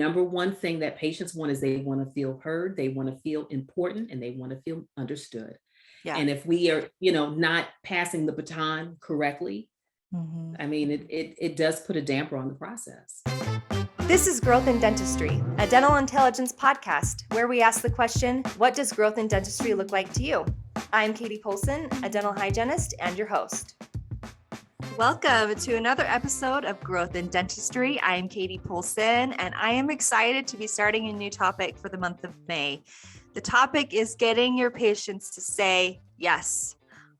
number one thing that patients want is they want to feel heard, they want to feel important, and they want to feel understood. Yeah. And if we are, not passing the baton correctly, I mean, it does put a damper on the process. This is Growth in Dentistry, a dental intelligence podcast where we ask the question, what does growth in dentistry look like to you? I'm Katie Polson, a dental hygienist and your host. Welcome to another episode of Growth in Dentistry. I'm Katie Polson, and I am excited to be starting a new topic for the month of May. The topic is getting your patients to say yes.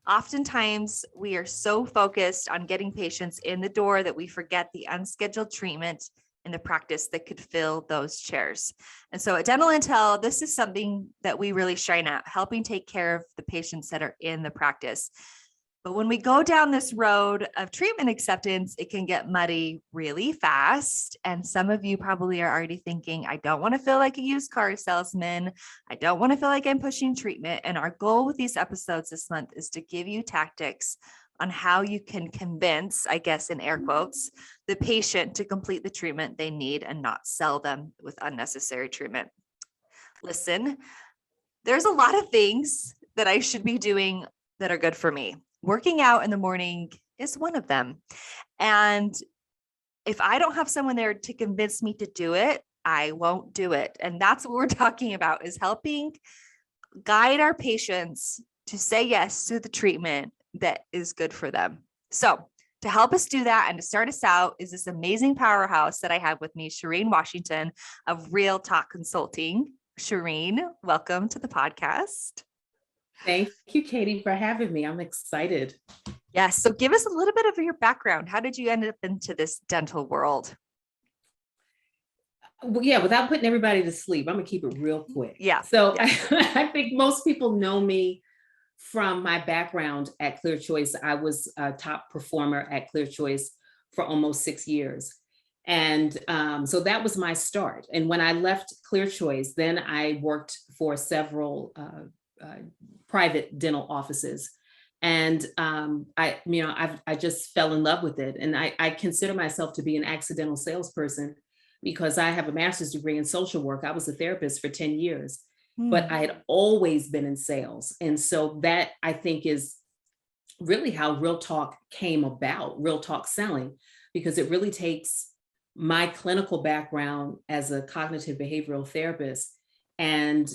Oftentimes, we are so focused on getting patients in the door that we forget the unscheduled treatment in the practice that could fill those chairs. And so at Dental Intel, this is something that we really shine at, helping take care of the patients that are in the practice. But when we go down this road of treatment acceptance, it can get muddy really fast. And some of you probably are already thinking, I don't want to feel like a used car salesman. I don't want to feel like I'm pushing treatment. And our goal with these episodes this month is to give you tactics on how you can convince, I guess in air quotes, the patient to complete the treatment they need and not sell them with unnecessary treatment. Listen, there's a lot of things that I should be doing that are good for me. Working out in the morning is one of them. And if I don't have someone there to convince me to do it, I won't do it. And that's what we're talking about, is helping guide our patients to say yes to the treatment that is good for them. So to help us do that and to start us out is this amazing powerhouse that I have with me, Sherrine Washington of R.E.A.L Talk Consulting. Sherrine, welcome to the podcast. Thank you, Katie, for having me. I'm excited. Yes. So give us a little bit of your background. How did you end up into this dental world? Well, yeah, without putting everybody to sleep, I'm going to keep it real quick. Yeah. So yeah. I think most people know me from my background at ClearChoice. I was a top performer at ClearChoice for almost 6 years. And so that was my start. And when I left ClearChoice, then I worked for several private dental offices. And I just fell in love with it. And I consider myself to be an accidental salesperson because I have a master's degree in social work. I was a therapist for 10 years, but I had always been in sales. And so that, I think, is really how R.E.A.L Talk came about, R.E.A.L Talk selling, because it really takes my clinical background as a cognitive behavioral therapist and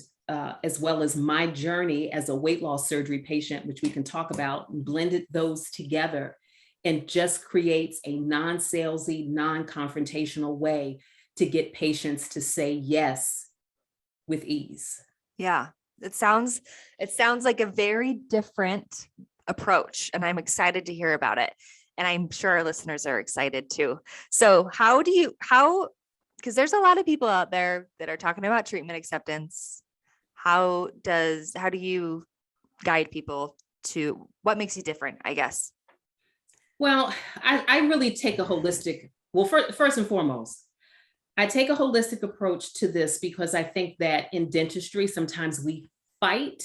as well as my journey as a weight loss surgery patient, which we can talk about, and blended those together and just creates a non-salesy, non-confrontational way to get patients to say yes with ease. Yeah, it sounds like a very different approach, and I'm excited to hear about it. And I'm sure our listeners are excited too. So because there's a lot of people out there that are talking about treatment acceptance. How do you guide people to what makes you different, I guess? Well, I really take a holistic, first and foremost, I take a holistic approach to this because I think that in dentistry, sometimes we fight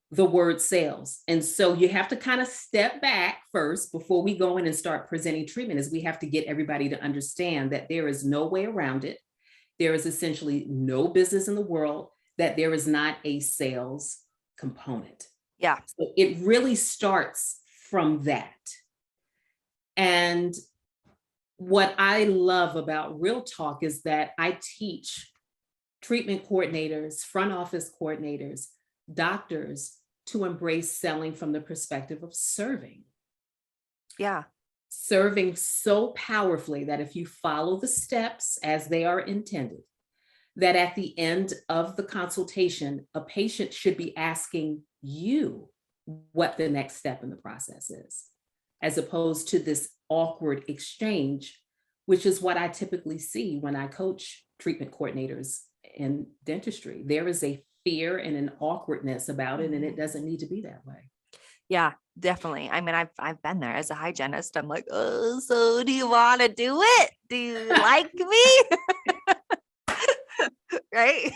the word sales. And so you have to kind of step back first before we go in and start presenting treatment, is we have to get everybody to understand that there is no way around it. There is essentially no business in the world that there is not a sales component. Yeah. So it really starts from that. And what I love about R.E.A.L Talk is that I teach treatment coordinators, front office coordinators, doctors to embrace selling from the perspective of serving. Yeah. Serving so powerfully that if you follow the steps as they are intended, that at the end of the consultation, a patient should be asking you what the next step in the process is, as opposed to this awkward exchange, which is what I typically see when I coach treatment coordinators in dentistry. There is a fear and an awkwardness about it, and it doesn't need to be that way. Yeah, definitely. I mean, I've been there as a hygienist. I'm like, oh, so do you want to do it? Do you like me? Right?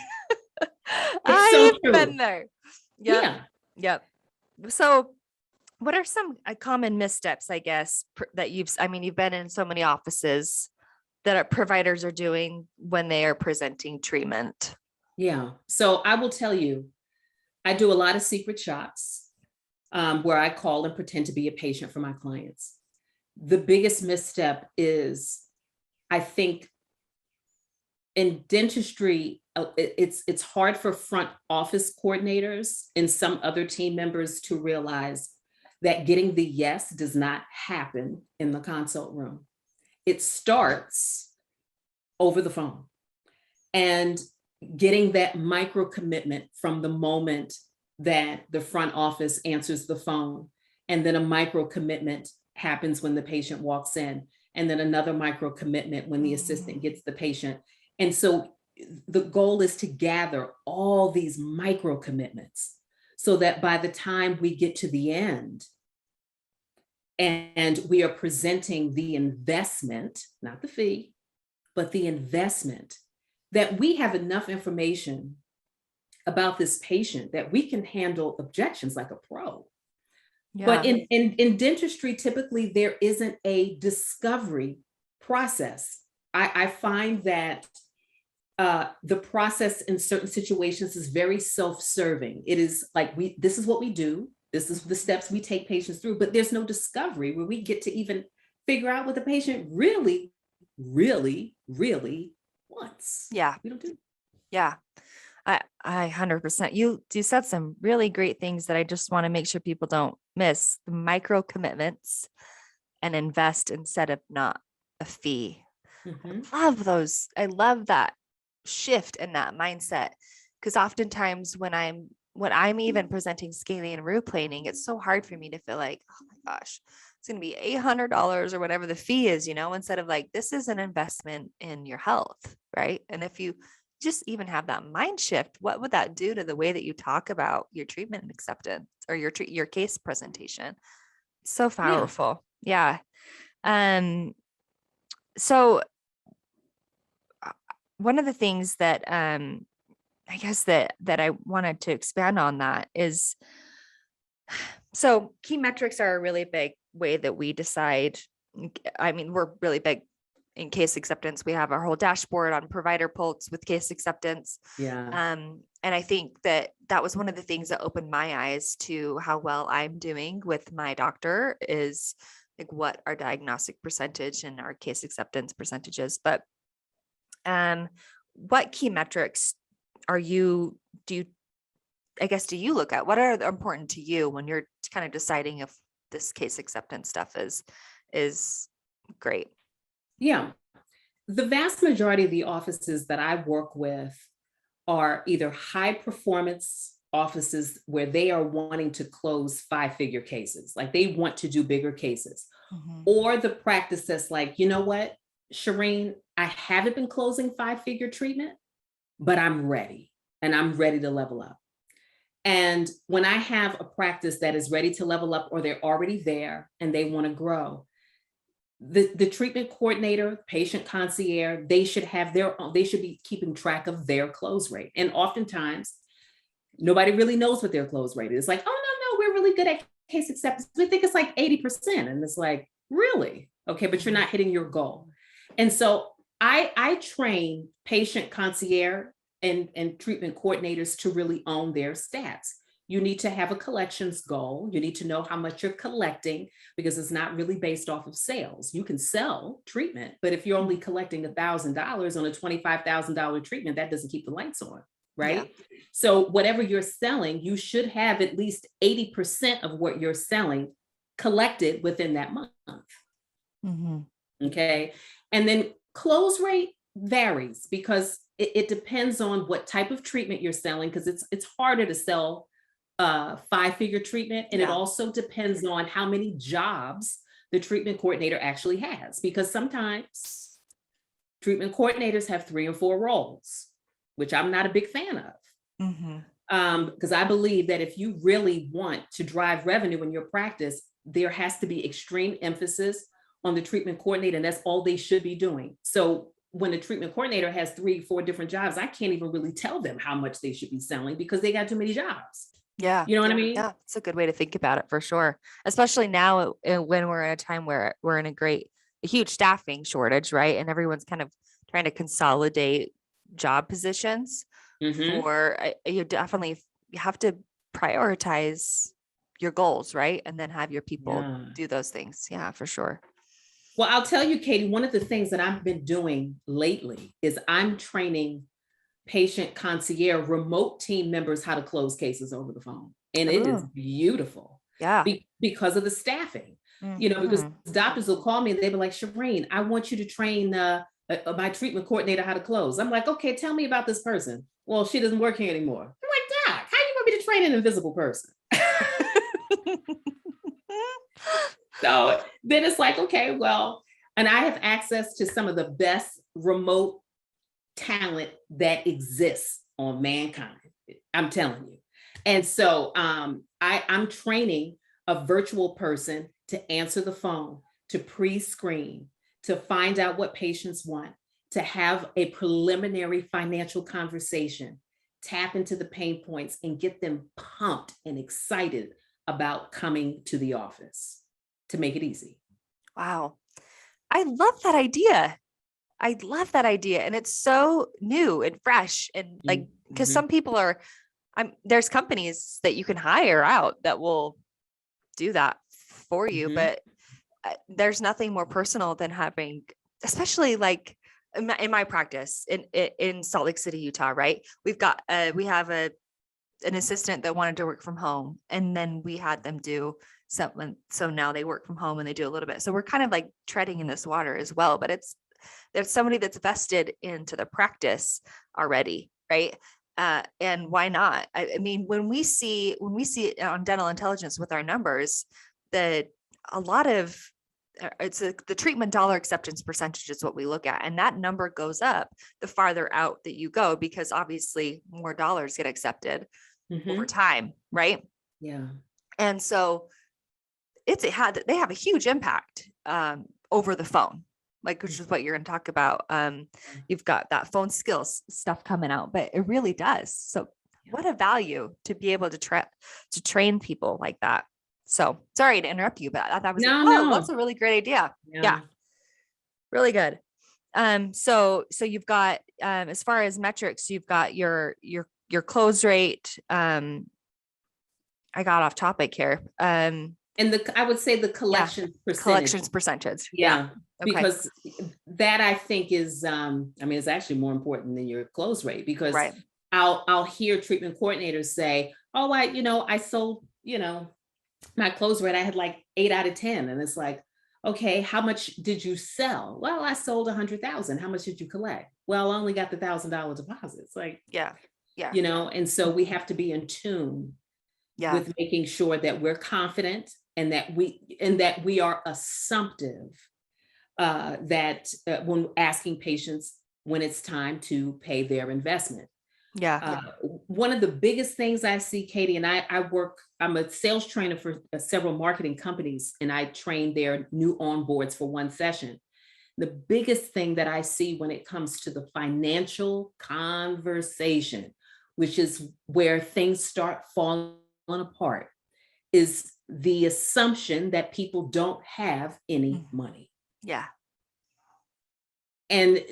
I've been there. Yep. Yeah. Yep. So what are some common missteps, I guess, that you've been in so many offices that our providers are doing when they are presenting treatment? Yeah. So I will tell you, I do a lot of secret shots where I call and pretend to be a patient for my clients. The biggest misstep is, I think, in dentistry, it's hard for front office coordinators and some other team members to realize that getting the yes does not happen in the consult room. It starts over the phone, and getting that micro commitment from the moment that the front office answers the phone, and then a micro commitment happens when the patient walks in, and then another micro commitment when the assistant gets the patient. And so the goal is to gather all these micro commitments so that by the time we get to the end and we are presenting the investment, not the fee, but the investment, that we have enough information about this patient that we can handle objections like a pro. Yeah. But in dentistry, typically there isn't a discovery process. I find that the process in certain situations is very self-serving. It is like, this is what we do. This is the steps we take patients through, but there's no discovery where we get to even figure out what the patient really, really, really wants. Yeah. We don't do. Yeah. I 100%. You said some really great things that I just want to make sure people don't miss. The micro commitments and invest instead of not a fee. Mhm. Love those. I love that shift in that mindset. Because oftentimes when I'm even presenting scaling and root planing, it's so hard for me to feel like, oh my gosh, it's going to be $800 or whatever the fee is, instead of like, this is an investment in your health. Right. And if you just even have that mind shift, what would that do to the way that you talk about your treatment and acceptance or your case presentation? It's so powerful. Yeah. So one of the things that I guess that I wanted to expand on that is, so key metrics are a really big way that we decide. I mean, we're really big in case acceptance. We have our whole dashboard on provider pulse with case acceptance. Yeah. And I think that was one of the things that opened my eyes to how well I'm doing with my doctor, is like what our diagnostic percentage and our case acceptance percentages. But what key metrics do you look at? What are important to you when you're kind of deciding if this case acceptance stuff is great? Yeah. The vast majority of the offices that I work with are either high performance offices where they are wanting to close 5-figure cases, like they want to do bigger cases, or the practice that's like, you know what, Sherrine, I haven't been closing 5-figure treatment, but I'm ready, and I'm ready to level up. And when I have a practice that is ready to level up, or they're already there and they want to grow, the treatment coordinator, patient concierge, they should have their own, they should be keeping track of their close rate. And oftentimes nobody really knows what their close rate is. Like, oh no, we're really good at case acceptance. We think it's like 80%. And it's like, really? Okay, but you're not hitting your goal. And so I train patient concierge and treatment coordinators to really own their stats. You need to have a collections goal. You need to know how much you're collecting, because it's not really based off of sales. You can sell treatment, but if you're only collecting $1,000 on a $25,000 treatment, that doesn't keep the lights on, right? Yeah. So whatever you're selling, you should have at least 80% of what you're selling collected within that month. Okay. And then close rate varies because it depends on what type of treatment you're selling, because it's harder to sell 5-figure treatment. And it also depends on how many jobs the treatment coordinator actually has, because sometimes treatment coordinators have 3 or 4 roles, which I'm not a big fan of. Because I believe that if you really want to drive revenue in your practice, there has to be extreme emphasis on the treatment coordinator, and that's all they should be doing. So when a treatment coordinator has 3, 4 different jobs, I can't even really tell them how much they should be selling because they got too many jobs. Yeah. You know what I mean? Yeah. It's a good way to think about it, for sure. Especially now when we're at a time where we're in a great a huge staffing shortage, right? And everyone's kind of trying to consolidate job positions Mhm. you definitely, you have to prioritize your goals, right? And then have your people Yeah. do those things. Yeah, for sure. Well, I'll tell you, Katie, one of the things that I've been doing lately is I'm training patient concierge remote team members how to close cases over the phone. And it is Oh, beautiful yeah. because of the staffing, because Mhm. doctors will call me and they'll be like, Sherrine, I want you to train my treatment coordinator how to close. I'm like, okay, tell me about this person. Well, she doesn't work here anymore. I'm like, Doc, how you want me to train an invisible person? So then it's like, okay, well, and I have access to some of the best remote talent that exists on mankind. I'm telling you. And so I'm training a virtual person to answer the phone, to pre-screen, to find out what patients want, to have a preliminary financial conversation, tap into the pain points and get them pumped and excited about coming to the office to make it easy. Wow. I love that idea. I love that idea. And it's so new and fresh. And like, because Mhm. some people are, there's companies that you can hire out that will do that for you, Mhm. but there's nothing more personal than having, especially like in my practice in Salt Lake City, Utah, right? We have an assistant that wanted to work from home, and then we had them do something. So now they work from home and they do a little bit. So we're kind of like treading in this water as well, but there's somebody that's vested into the practice already, right? And why not? I mean, when we see it on dental intelligence with our numbers, that a lot of the treatment dollar acceptance percentage is what we look at. And that number goes up the farther out that you go, because obviously more dollars get accepted over Mhm. time, right? Yeah. And so they have a huge impact over the phone, like, which is what you're going to talk about. You've got that phone skills stuff coming out, but it really does. So what a value to be able to train people like that. So sorry to interrupt you, but I thought that was like, No, oh, no. that's a really great idea. Yeah, Yeah. really good. So you've got as far as metrics, you've got your close rate. I got off topic here. And I would say the Yeah, collection percentage. collections percentage. Yeah. Yeah. Okay. Because that I think is, I mean, it's actually more important than your close rate, because Right. I'll hear treatment coordinators say, oh, I sold, my close rate, I had like 8 out of 10. And it's like, okay, how much did you sell? Well, I sold 100,000. How much did you collect? Well, I only got the $1,000 deposit. It's like, Yeah. Yeah. and so we have to be in tune Yeah. with making sure that we're confident and that we are assumptive, that when asking patients when it's time to pay their investment. Yeah. One of the biggest things I see, Katie, and I'm a sales trainer for several marketing companies, and I train their new onboards for one session. The biggest thing that I see when it comes to the financial conversation, which is where things start falling apart, is the assumption that people don't have any Mhm. money. Yeah. And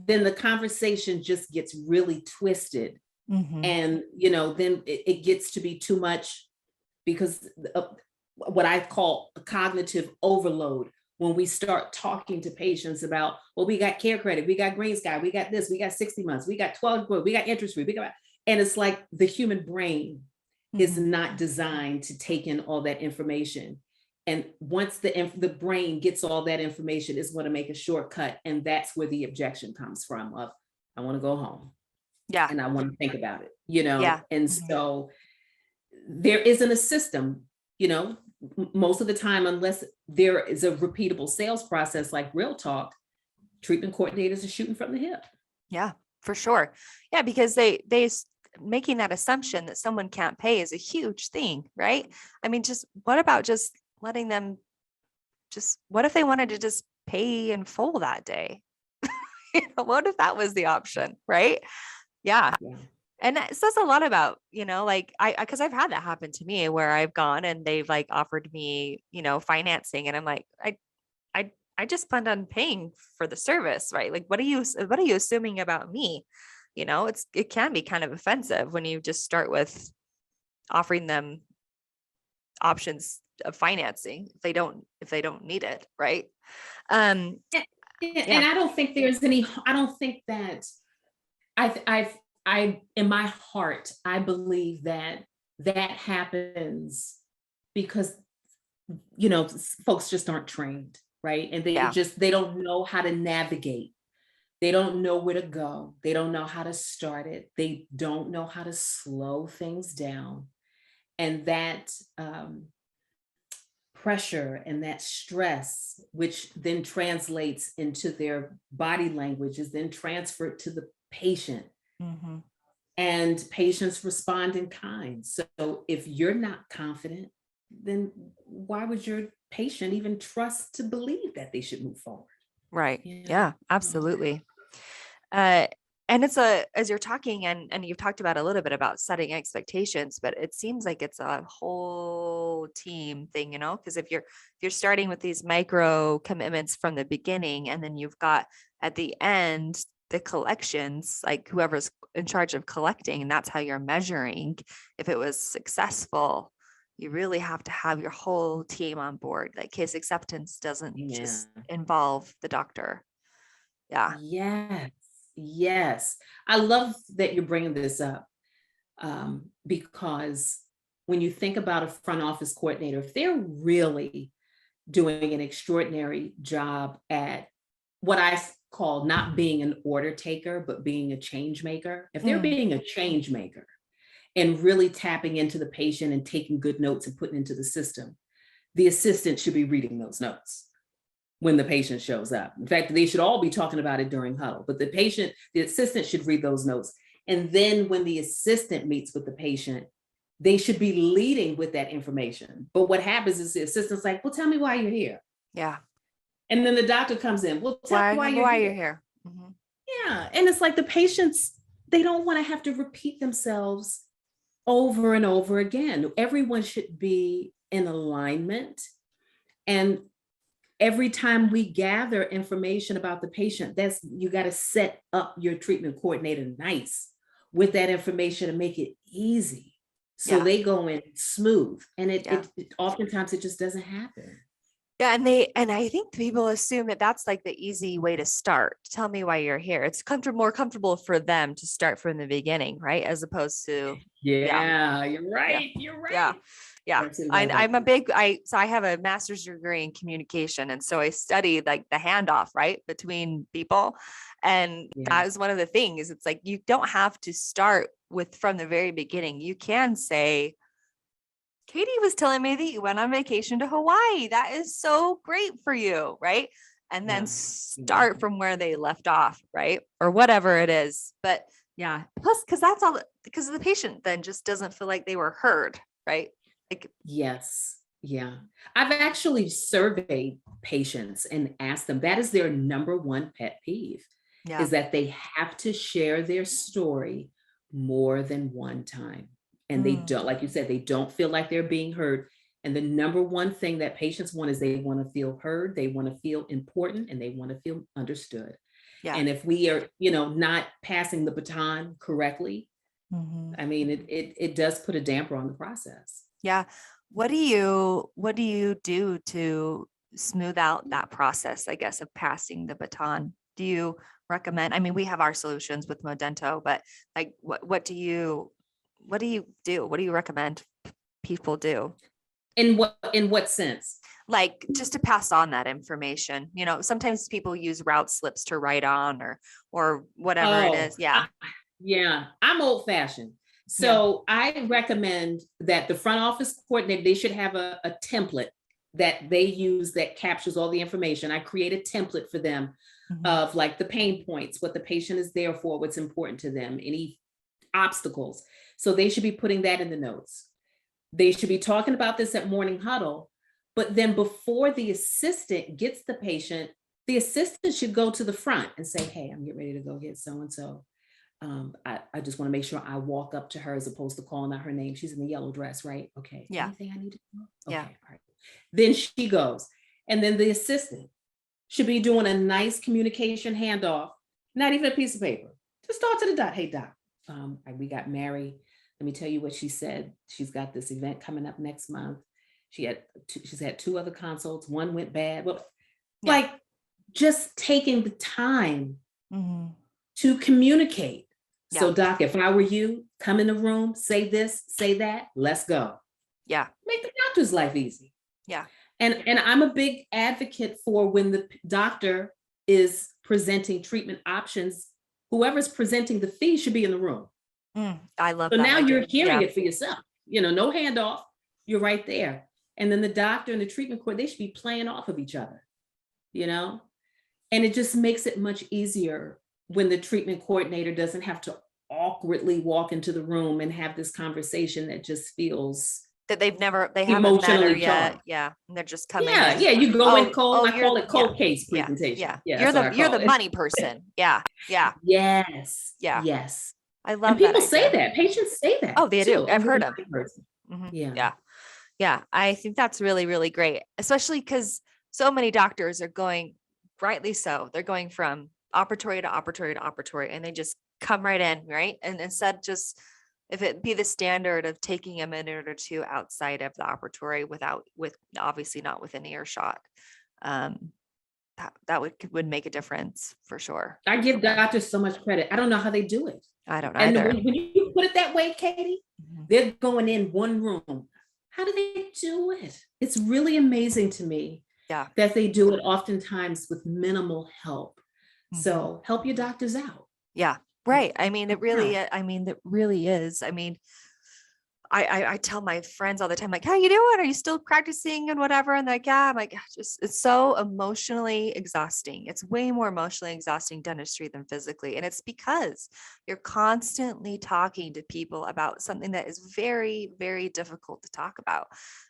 then the conversation just gets really twisted. Hmm. And then it gets to be too much, because of what I call cognitive overload. When we start talking to patients about, well, we got care credit, we got green sky, we got this, we got 60 months, we got 12 months, we got interest free, and it's like the human brain is Hmm. not designed to take in all that information. And once the brain gets all that information, it's going to make a shortcut. And that's where the objection comes from of, I want to go home Yeah. and I want to think about Yeah. it. And Hmm. so there isn't a system, most of the time, unless there is a repeatable sales process like R.E.A.L Talk, treatment coordinators are shooting from the hip. Yeah, for sure. Yeah. Because making that assumption that someone can't pay is a huge thing, right? I mean, what about just letting them what if they wanted to just pay in full that day? What if that was the option, right? Yeah. Yeah. And it says a lot about, like because I've had that happen to me where I've gone and they've like offered me, financing, and I'm like, I just planned on paying for the service, right? Like, what are you assuming about me? It can be kind of offensive when you just start with offering them options of financing if they don't need it, right? Um, And, yeah, and I don't think there's any, I don't think that I, in my heart, I believe that that happens because, folks just aren't trained, right? And yeah, they don't know how to navigate. They don't know where to go. They don't know how to start it. They don't know how to slow things down. And that pressure and that stress, which then translates into their body language, is then transferred to the patient. mm-hmm. And patients respond in kind. So if you're not confident, then why would your patient even trust to believe that they should move forward? Right. You know? Yeah, absolutely. Uh, and as you're talking and you've talked about a little bit about setting expectations, but it seems like it's a whole team thing, because if you're starting with these micro commitments from the beginning, and then you've got at the end the collections, like whoever's in charge of collecting, and that's how you're measuring if it was successful. You really have to have your whole team on board. Like, case acceptance doesn't Yeah. just involve the doctor. Yeah. Yes. Yes. I love that you're bringing this up, because when you think about a front office coordinator, if they're really doing an extraordinary job at what I call not being an order taker, but being a change maker, if they're Mm, being a change maker and really tapping into the patient and taking good notes and putting into the system, the assistant should be reading those notes when the patient shows up. In fact, they should all be talking about it during huddle, but the assistant should read those notes. And then when the assistant meets with the patient, they should be leading with that information. But what happens is the assistant's like, well, tell me why you're here. yeah. And then the doctor comes in, well, tell me Why you're here. Mm-hmm. Yeah. And it's like the patients, they don't want to have to repeat themselves over and over again. Everyone should be in alignment. And every time we gather information about the patient, you got to set up your treatment coordinator nice with that information and make it easy. So Yeah. they go in smooth. And Yeah. oftentimes it just doesn't happen. Yeah. And I think people assume that that's like the easy way to start. Tell me why you're here. It's more comfortable for them to start from the beginning, right? As opposed to, yeah, Yeah, you're yeah, right. You're yeah. right. Yeah. Absolutely right about I'm a that. big, so I have a master's degree in communication. And so I studied like the handoff, right, between people. And Yeah. that is one of the things. It's like, you don't have to start with from the very beginning. You can say, Katie was telling me that you went on vacation to Hawaii. That is so great for you, right? And then Yeah. start from where they left off, right? Or whatever it is. But yeah, plus, because that's all, because the patient then just doesn't feel like they were heard, right? Like, Yes. Yeah. I've actually surveyed patients and asked them, that is their number one pet peeve, yeah. is that they have to share their story more than one time. And they Mm, don't, like you said, they don't feel like they're being heard. And the number one thing that patients want is they want to feel heard, they want to feel important, and they want to feel understood. yeah. And if we are, not passing the baton correctly, Mhm. I mean, it does put a damper on the process. Yeah. What do you do to smooth out that process, I guess, of passing the baton? Do you recommend, I mean, we have our solutions with Modento, but like what do you do? What do you recommend people do? In what sense? Like, just to pass on that information. Sometimes people use route slips to write on or whatever it Oh, is. Yeah. yeah, I'm old fashioned. Yeah. So I recommend that the front office coordinator, they should have a template that they use that captures all the information. I create a template for them Mhm. of like the pain points, what the patient is there for, what's important to them, any obstacles. So they should be putting that in the notes. They should be talking about this at morning huddle, but then before the assistant gets the patient, the assistant should go to the front and say, hey, I'm getting ready to go get so-and-so. I just want to make sure I walk up to her as opposed to calling out her name. She's in the yellow dress, right? Okay. Yeah. Anything I need to know? Yeah. Okay. All right. Then she goes. And then the assistant should be doing a nice communication handoff, not even a piece of paper. Just talk to the doc. Hey, doc, we got married. Let me tell you what she said. She's got this event coming up next month. She's had 2 other consults. One went bad. Well, like just taking the time to communicate. Yeah. So, doc, if I were you, come in the room, say this, say that, let's go. Yeah. Make the doctor's life easy. Yeah. And I'm a big advocate for when the doctor is presenting treatment options, whoever's presenting the fee should be in the room. I love so that. now you're hearing it for yourself. No handoff. You're right there. And then the doctor and the treatment court, they should be playing off of each other, and it just makes it much easier when the treatment coordinator doesn't have to awkwardly walk into the room and have this conversation that just feels that they haven't met her emotionally yet. charged. Yeah. And they're just coming Yeah. in. Yeah. You go in cold. I call it cold yeah, case presentation. Yeah. You're the money person. Yeah. Yeah. Yes. Yeah. Yes. I love and people that say that. Patients say that. Oh, they do. I've heard them. Yeah. Yeah. Yeah. I think that's really, really great, especially because so many doctors are going, rightly so. They're going from operatory to operatory to operatory, and they just come right in. Right. And instead, just if it be the standard of taking a minute or 2 outside of the operatory with obviously not within earshot, that would make a difference for sure. I give doctors so much credit. I don't know how they do it. I don't and either. when you put it that way, Katie, they're going in one room. How do they do it? It's really amazing to me that they do it oftentimes with minimal help. So help your doctors out. Yeah. Right. I mean, it really is. I mean, I tell my friends all the time, like, how you doing? Are you still practicing and whatever? And like, yeah, I'm like, it's so emotionally exhausting. It's way more emotionally exhausting dentistry than physically. And it's because you're constantly talking to people about something that is very, very difficult to talk about.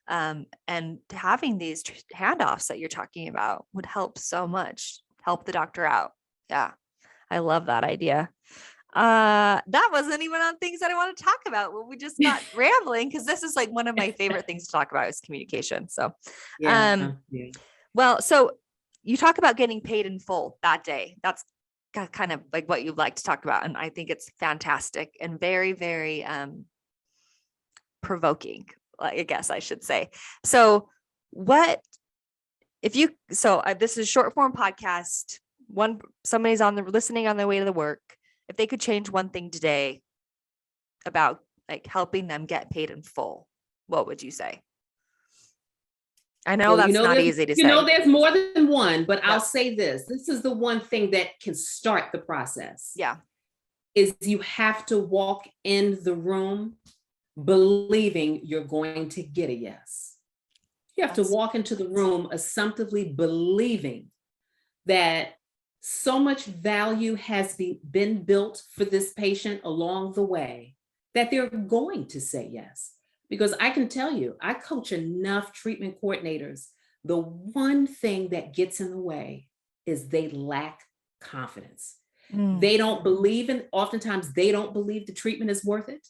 And having these handoffs that you're talking about would help so much, help the doctor out. Yeah. I love that idea. That wasn't even on things that I want to talk about. Well, we just got rambling because this is like one of my favorite things to talk about is communication. So, well, so you talk about getting paid in full that day. That's kind of like what you like to talk about. And I think it's fantastic and very, very, provoking, I guess I should say. So this is a short form podcast. Somebody's listening on their way to the work. If they could change one thing today about like helping them get paid in full, what would you say? I know that's not easy to say. There's more than one, but I'll say this. This is the one thing that can start the process. Yeah. Is you have to walk in the room believing you're going to get a yes. You have to walk into the room assumptively believing that so much value has been built for this patient along the way that they're going to say yes. Because I can tell you, I coach enough treatment coordinators. The one thing that gets in the way is they lack confidence. They don't believe oftentimes they don't believe the treatment is worth it.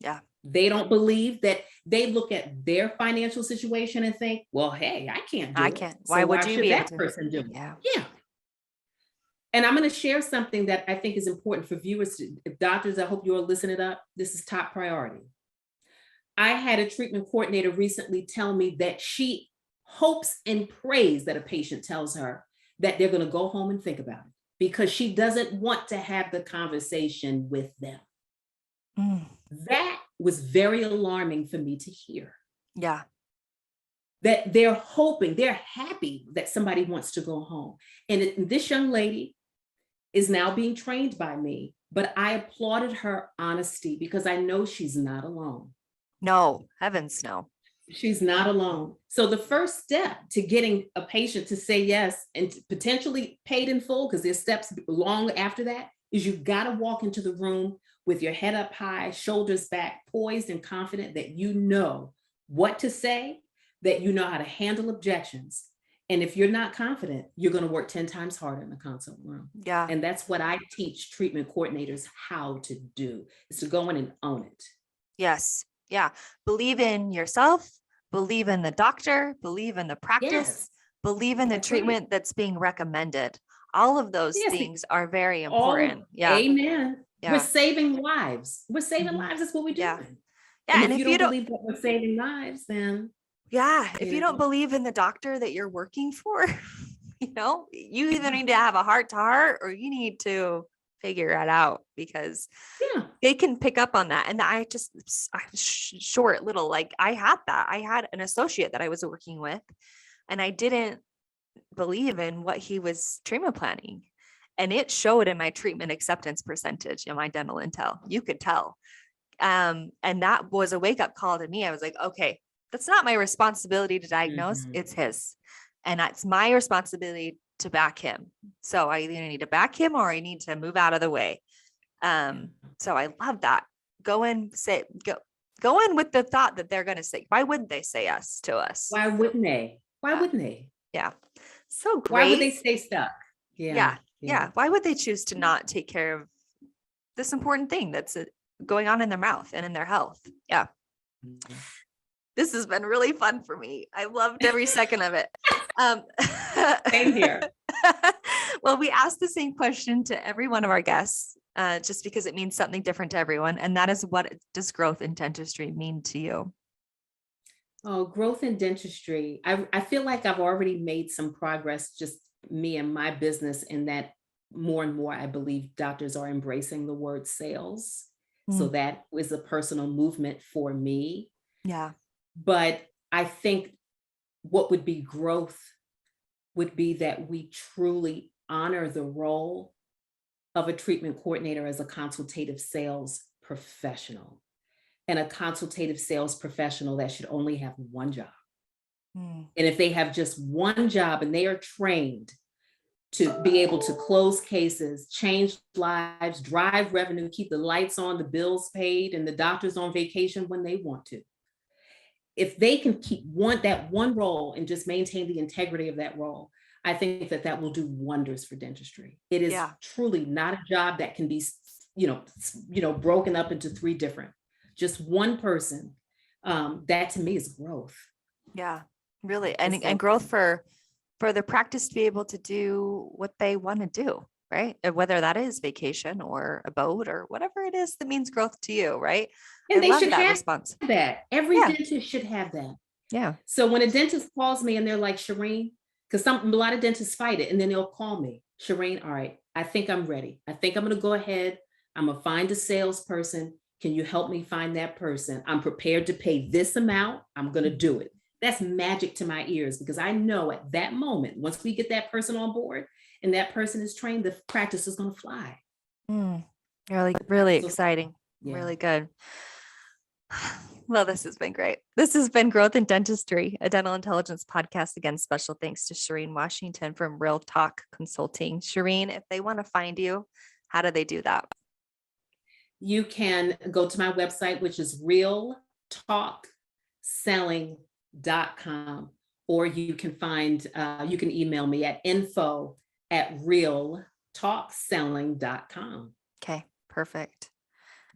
Yeah. They don't believe that. They look at their financial situation and think, well, hey, I can't do it. I can't. Why would you be that person do it? Yeah. And I'm going to share something that I think is important for viewers. Doctors, I hope you're listening up. This is top priority. I had a treatment coordinator recently tell me that she hopes and prays that a patient tells her that they're going to go home and think about it because she doesn't want to have the conversation with them. That was very alarming for me to hear. Yeah. That they're hoping, they're happy that somebody wants to go home. And this young lady is now being trained by me, but I applauded her honesty because I know she's not alone. No, heavens no. She's not alone. So the first step to getting a patient to say yes and potentially paid in full, because there's steps long after that, is you've got to walk into the room with your head up high, shoulders back, poised and confident that you know what to say, that you know how to handle objections. And if you're not confident, you're going to work 10 times harder in the consult room. Yeah. And that's what I teach treatment coordinators how to do, is to go in and own it. Yes. Yeah. Believe in yourself, believe in the doctor, believe in the practice, believe in the That's right. treatment that's being recommended. All of those Yes, things are very all of, important. Yeah. amen. We're Yeah. saving lives. We're saving Mhm. lives. That's what we're Yeah. doing. Yeah. And And if you if you don't don't, believe that we're saving lives, then, yeah, if you you don't know, believe in the doctor that you're working for, you either need to have a heart to heart or you need to figure it out, because yeah. they can pick up on that. And short little, like I had an associate that I was working with, and I didn't believe in what he was treatment planning. And it showed in my treatment acceptance percentage in my dental intel. You could tell. And that was a wake up call to me. I was like, okay, that's not my responsibility to diagnose. Mhm. It's his. And that's my responsibility to back him. So I either need to back him or I need to move out of the way. So I love that. Go in with the thought that they're going to say, why wouldn't they say yes to us? Why wouldn't they? Why Yeah. wouldn't they? Yeah. So Why would they great. stay stuck? Yeah. Yeah. Yeah. Why would they choose to not take care of this important thing that's going on in their mouth and in their health? Yeah. Mhm. This has been really fun for me. I loved every second of it. Same here. Well, we asked the same question to every one of our guests, just because it means something different to everyone. And that is, what does growth in dentistry mean to you? Oh, growth in dentistry. I feel like I've already made some progress, just me and my business, in that more and more I believe doctors are embracing the word sales. So Mm, that was a personal movement for me. yeah. But I think what would be growth would be that we truly honor the role of a treatment coordinator as a consultative sales professional, and a consultative sales professional that should only have one job. Mm, And if they have just one job and they are trained to be able to close cases, change lives, drive revenue, keep the lights on, the bills paid, and the doctors on vacation when they want to. If they can keep that one role and just maintain the integrity of that role, I think that that will do wonders for dentistry. It is yeah. truly not a job that can be, broken up into three different, just one person. That to me is growth. Yeah. Really. It's And like, growth for the practice to be able to do what they want to do, right? And whether that is vacation or a boat or whatever it is that means growth to you, right? I and they love should that have response. that. Every Yeah. dentist should have that. Yeah. So when a dentist calls me and they're like, Sherrine, because a lot of dentists fight it, and then they'll call me, Sherrine, all right, I think I'm ready. I think I'm going to go ahead. I'm going to find a salesperson. Can you help me find that person? I'm prepared to pay this amount. I'm going to do it. That's magic to my ears, because I know at that moment, once we get that person on board and that person is trained, the practice is going to fly. Mm, really, really So, exciting. yeah. Really good. Well, this has been great. This has been Growth in Dentistry, a dental intelligence podcast. Again, special thanks to Sherrine Washington from R.E.A.L Talk Consulting. Sherrine, if they want to find you, how do they do that? You can go to my website, which is realtalkselling.com, or you can email me at info@realtalkselling.com. Okay, perfect.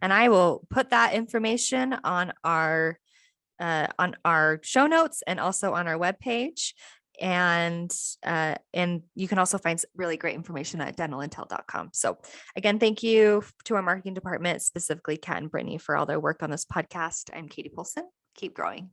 And I will put that information on our show notes and also on our webpage. And you can also find really great information at dentalintel.com. So again, thank you to our marketing department, specifically Kat and Brittany, for all their work on this podcast. I'm Katie Polson. Keep growing.